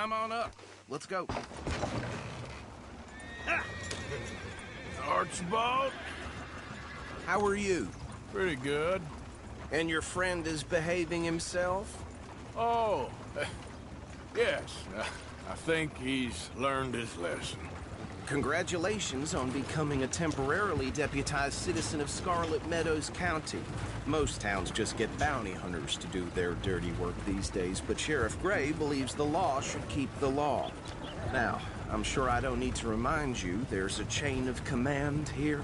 Come on up. Let's go. Archibald? How are you? Pretty good. And your friend is behaving himself? Oh, yes. I think he's learned his lesson. Congratulations on becoming a temporarily deputized citizen of Scarlet Meadows County. Most towns just get bounty hunters to do their dirty work these days, but Sheriff Gray believes the law should keep the law. Now, I'm sure I don't need to remind you there's a chain of command here.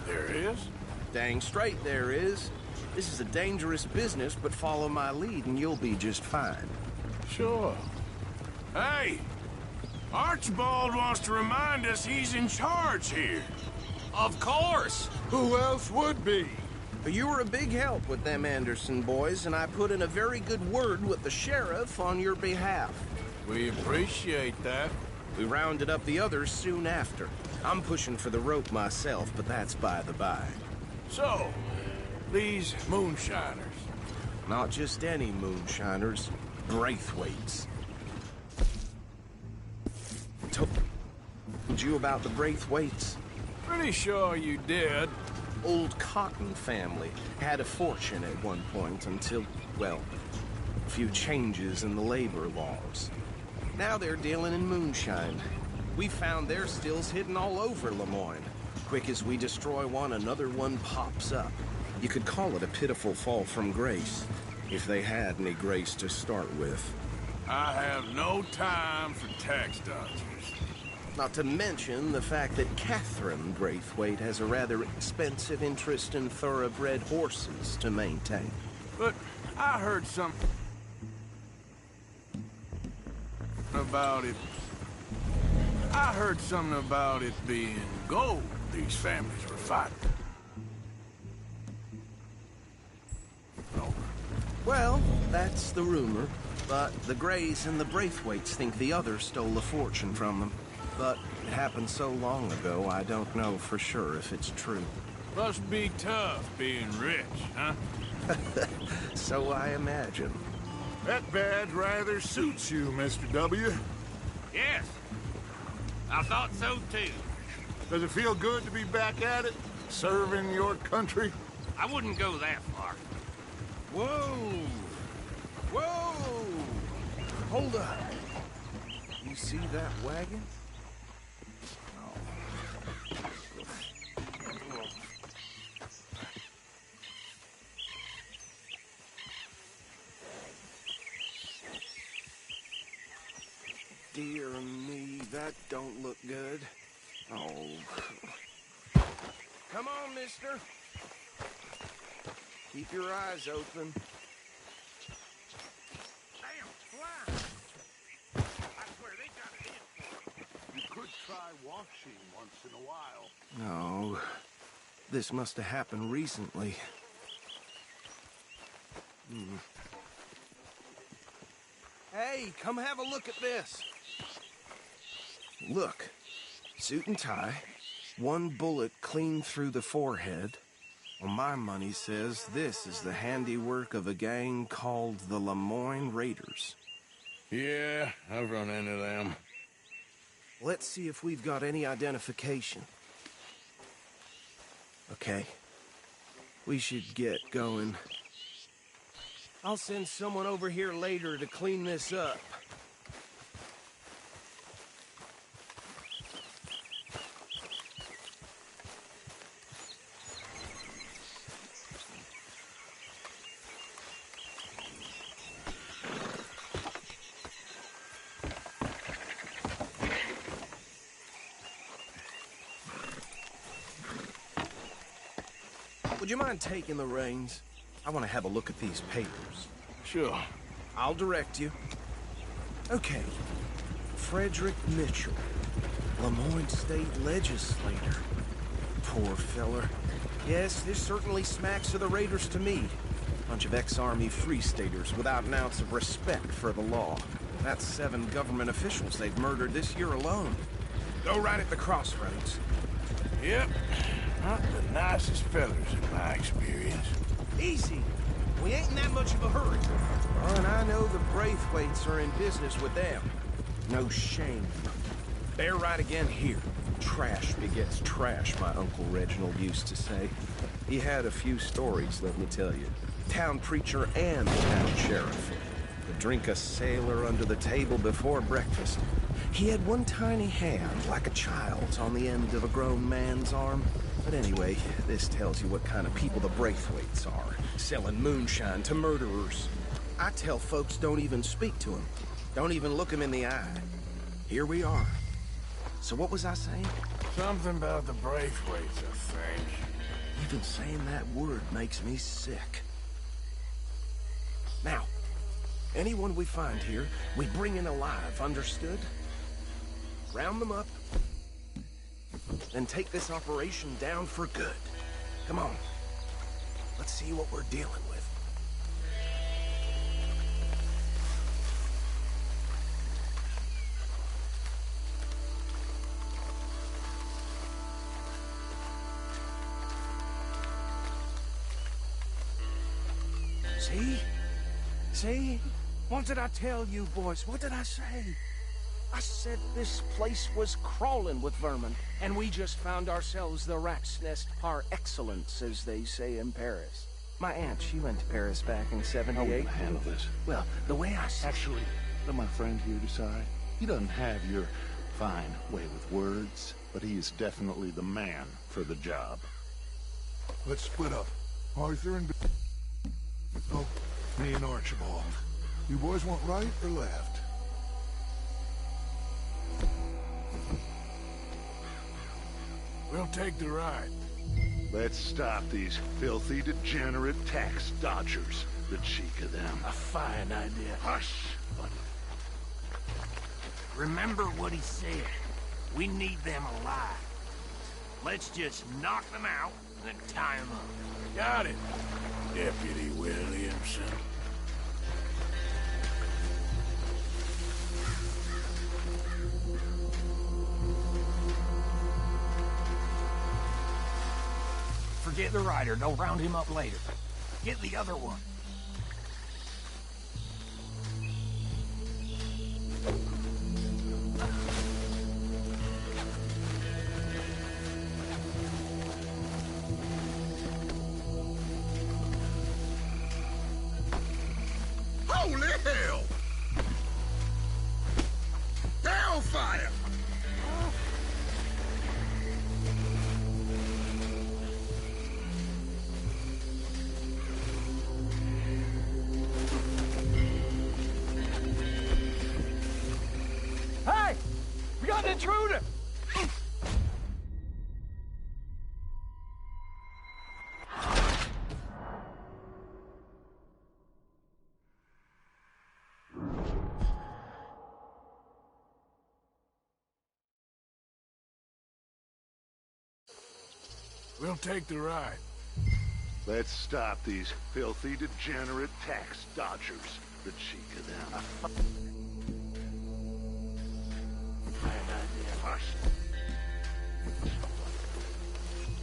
There is? Dang straight there is. This is a dangerous business, but follow my lead and you'll be just fine. Sure. Hey! Archibald wants to remind us he's in charge here. Of course! Who else would be? You were a big help with them Anderson boys, and I put in a very good word with the sheriff on your behalf. We appreciate that. We rounded up the others soon after. I'm pushing for the rope myself, but that's by the by. So, these moonshiners. Not just any moonshiners, Braithwaites. Told you about the Braithwaites? Pretty sure you did. Old Cotton family. Had a fortune at one point until, well, a few changes in the labor laws. Now they're dealing in moonshine. We found their stills hidden all over Lemoyne. Quick as we destroy one, another one pops up. You could call it a pitiful fall from grace, if they had any grace to start with. I have no time for tax dodgers. Not to mention the fact that Catherine Braithwaite has a rather expensive interest in thoroughbred horses to maintain. But I heard something about it. I heard something about it being gold these families were fighting. No. Well, that's the rumor. But the Grays and the Braithwaites think the others stole a fortune from them. But it happened so long ago, I don't know for sure if it's true. Must be tough being rich, huh? So I imagine. That badge rather suits you, Mr. W. Yes. I thought so too. Does it feel good to be back at it? Serving your country? I wouldn't go that far. Whoa! Whoa! Hold up. You see that wagon? Dear me, that don't look good. Oh. Come on, mister. Keep your eyes open. Damn, fly! I swear they got it in. You could try washing once in a while. No. This must have happened recently. Hey, come have a look at this. Look. Suit and tie. One bullet clean through the forehead. Well, my money says this is the handiwork of a gang called the Lemoyne Raiders. Yeah, I've run into them. Let's see if we've got any identification. Okay. We should get going. I'll send someone over here later to clean this up. Would you mind taking the reins? I want to have a look at these papers. Sure. I'll direct you. Okay. Frederick Mitchell, Lemoyne State Legislator. Poor feller. Yes, this certainly smacks of the Raiders to me. Bunch of ex-Army Free Staters without an ounce of respect for the law. That's 7 government officials they've murdered this year alone. Go right at the crossroads. Yep. Not the nicest fellas in my experience. Easy. We ain't in that much of a hurry. Oh, and I know the Braithwaites are in business with them. No shame. They're right again here. Trash begets trash, my Uncle Reginald used to say. He had a few stories, let me tell you. Town preacher and town sheriff. Would drink a sailor under the table before breakfast. He had one tiny hand, like a child's, on the end of a grown man's arm. But anyway, this tells you what kind of people the Braithwaites are. Selling moonshine to murderers. I tell folks don't even speak to him. Don't even look him in the eye. Here we are. So what was I saying? Something about the Braithwaites, I think. Even saying that word makes me sick. Now, anyone we find here, we bring in alive, understood? Round them up, and take this operation down for good. Come on. Let's see what we're dealing with. See? See? What did I tell you, boys? What did I say? I said this place was crawling with vermin, and we just found ourselves the rat's nest par excellence, as they say in Paris. My aunt, she went to Paris back in '78. How are we gonna handle this? Well, the way I see Actually, let my friend here decide. He doesn't have your fine way with words, but he is definitely the man for the job. Let's split up. Arthur and... Oh, me and Archibald. You boys want right or left? We'll take the ride. Let's stop these filthy, degenerate tax dodgers. The cheek of them. A fine idea. Hush! Remember what he said. We need them alive. Let's just knock them out and then tie them up. Got it, Deputy Williamson. Forget the rider. They'll round him up later. Get the other one. Holy hell! Hellfire! Hey! We got an intruder! We'll take the ride. Let's stop these filthy, degenerate tax dodgers. The cheek of them. Hush!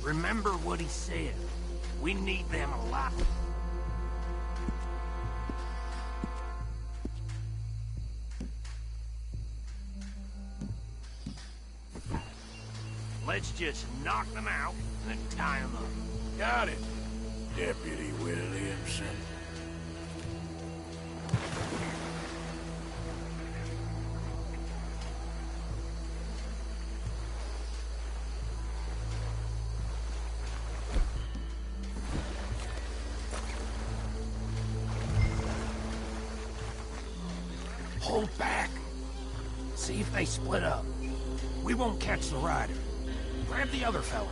Remember what he said. We need them alive. Let's just knock them out and then tie them up. Got it, Deputy Williamson. Hold back. See if they split up. We won't catch the rider. Grab the other fella.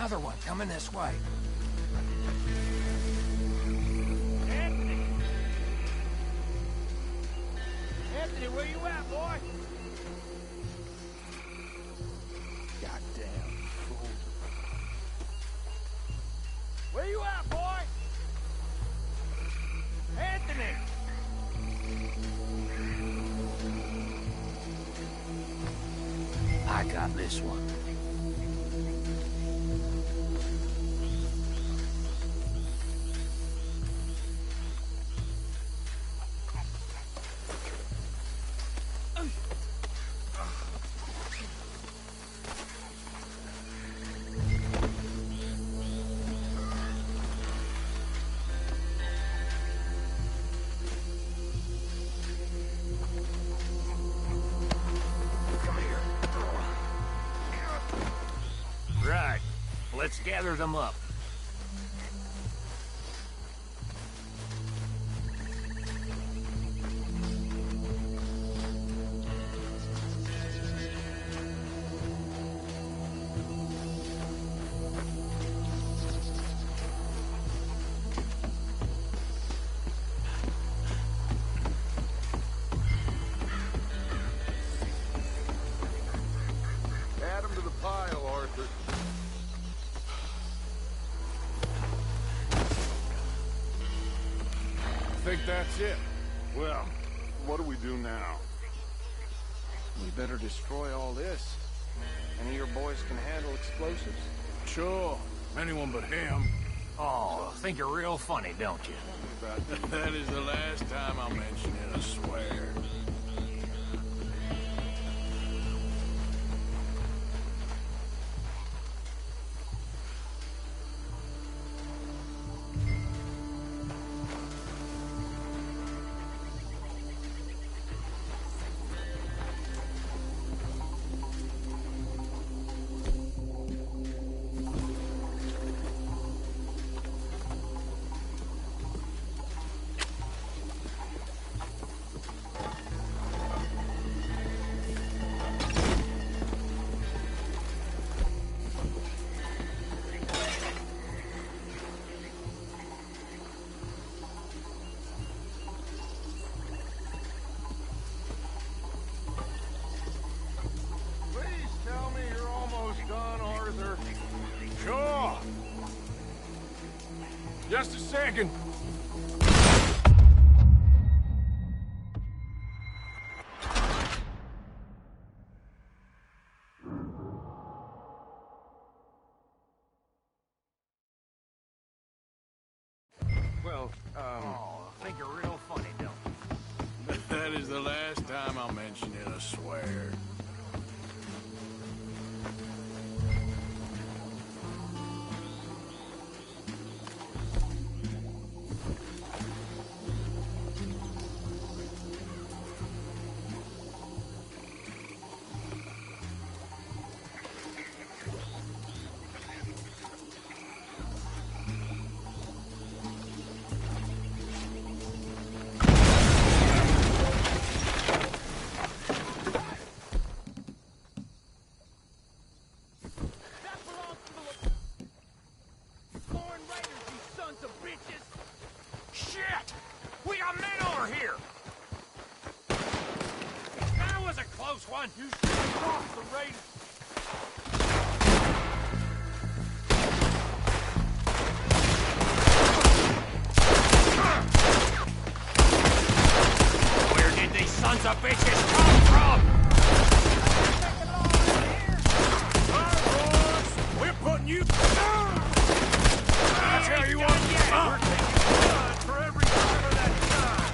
Another one coming this way. Anthony, where you at, boy? Goddamn fool. Where you at, boy? Anthony! I got this one. Right. Let's gather them up. Add them to the pile, Arthur. I think that's it. Well, what do we do now? We better destroy all this. Any of your boys can handle explosives? Sure. Anyone but him. Oh, think you're real funny, don't you? That is the last time I'll mention it, I swear. Sure. Just a second. Well, Oh, think you're real funny, don't you? That is the last time I'll mention it, I swear. Shit! We got men over here! That was a close one! You should off the raiders! Where did these sons of bitches come from? Alright, boys, we're putting you... That's how you want to get. We're taking blood for every time of that time.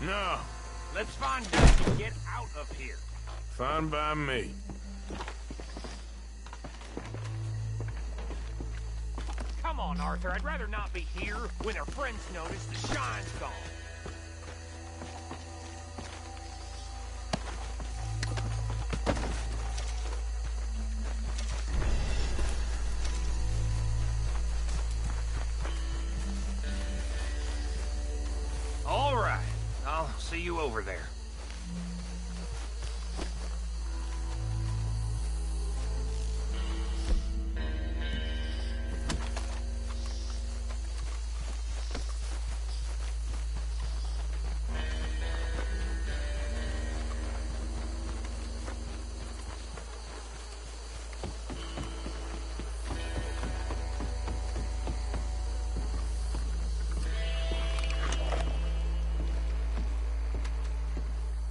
No. Let's find Dutch and get out of here. Fine by me. Come on, Arthur. I'd rather not be here when our friends notice the shine's gone. All right. I'll see you over there.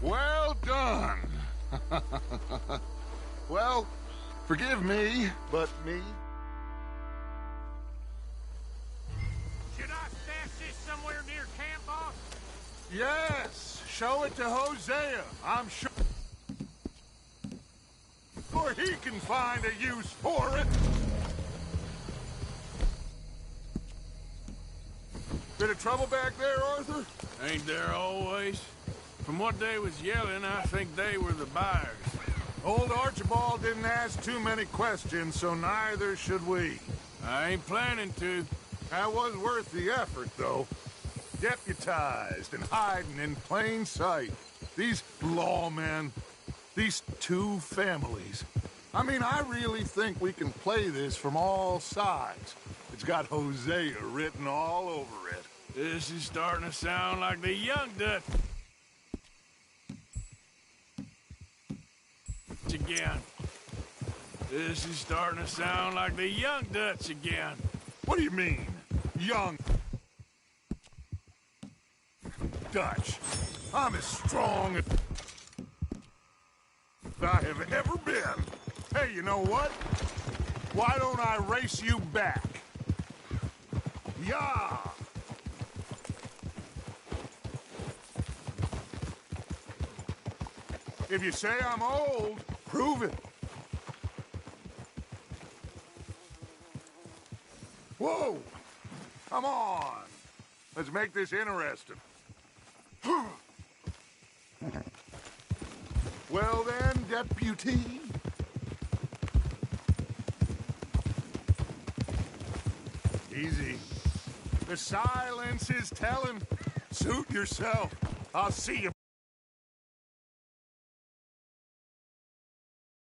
Well done. Well, forgive me, but me? Should I stash this somewhere near camp, boss? Yes, show it to Hosea. I'm sure he can find a use for it. Bit of trouble back there, Arthur? Ain't there always? From what they was yelling, I think they were the buyers. Old Archibald didn't ask too many questions, so neither should we. I ain't planning to. That was worth the effort, though. Deputized and hiding in plain sight. These lawmen, these two families. I mean, I really think we can play this from all sides. It's got Hosea written all over it. This is starting to sound like the young Dutch again. This is starting to sound like the young Dutch again. What do you mean, young Dutch? I'm as strong as I have ever been. Hey, you know what? Why don't I race you back? Yeah! If you say I'm old, prove it. Whoa! Come on! Let's make this interesting. Well then, deputy. Easy. The silence is telling. Suit yourself. I'll see you